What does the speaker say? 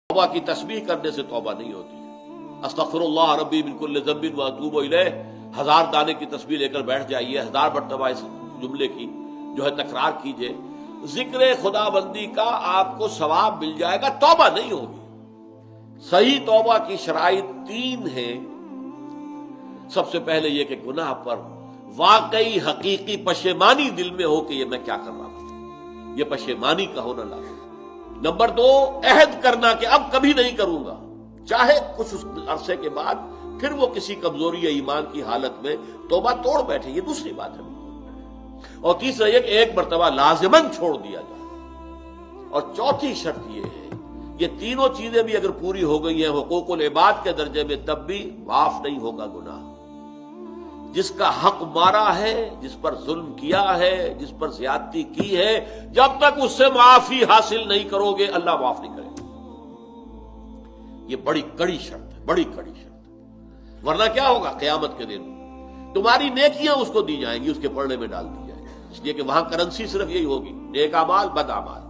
तौबा की तस्बीह करने से तौबा नहीं होती। अस्तगफिरुल्लाह रब्बी मिन कुल्लि ज़ंबिन व अतूबु इलैह 1000 दाने की तस्बीह लेकर बैठ जाइए, 1000 मरतबा इस जुमले की जो है तकरार कीजिए, जिक्र खुदाबंदी का आपको सवाब मिल जाएगा, तौबा नहीं होगी। सही तौबा की शराइत 3 है। सबसे पहले यह कि गुनाह पर वाकई हकीकी पशेमानी दिल में हो कि ये मैं क्या कर रहा था, ये पशेमानी का होना लाजमी। नंबर 2, अहद करना कि अब कभी नहीं करूंगा, चाहे कुछ उस अरसे के बाद फिर वो किसी कमजोरी या ईमान की हालत में तौबा तोड़ बैठे, ये दूसरी बात है। और तीसरा यह कि एक मरतबा लाजिमन छोड़ दिया जाए। और चौथी शर्त यह है, ये तीनों चीजें भी अगर पूरी हो गई हैं हुकूकुल इबाद के दर्जे में, तब भी माफ नहीं होगा गुनाह। जिसका हक मारा है, जिस पर जुल्म किया है, जिस पर ज्यादती की है, जब तक उससे माफी हासिल नहीं करोगे अल्लाह माफ नहीं करेगा। ये बड़ी कड़ी शर्त है, बड़ी कड़ी शर्त है। वरना क्या होगा, क़यामत के दिन तुम्हारी नेकियां उसको दी जाएंगी, उसके पढ़ने में डाल दी जाएंगी, इसलिए कि वहां करेंसी सिर्फ यही होगी, नेक अमाल बद अमाल।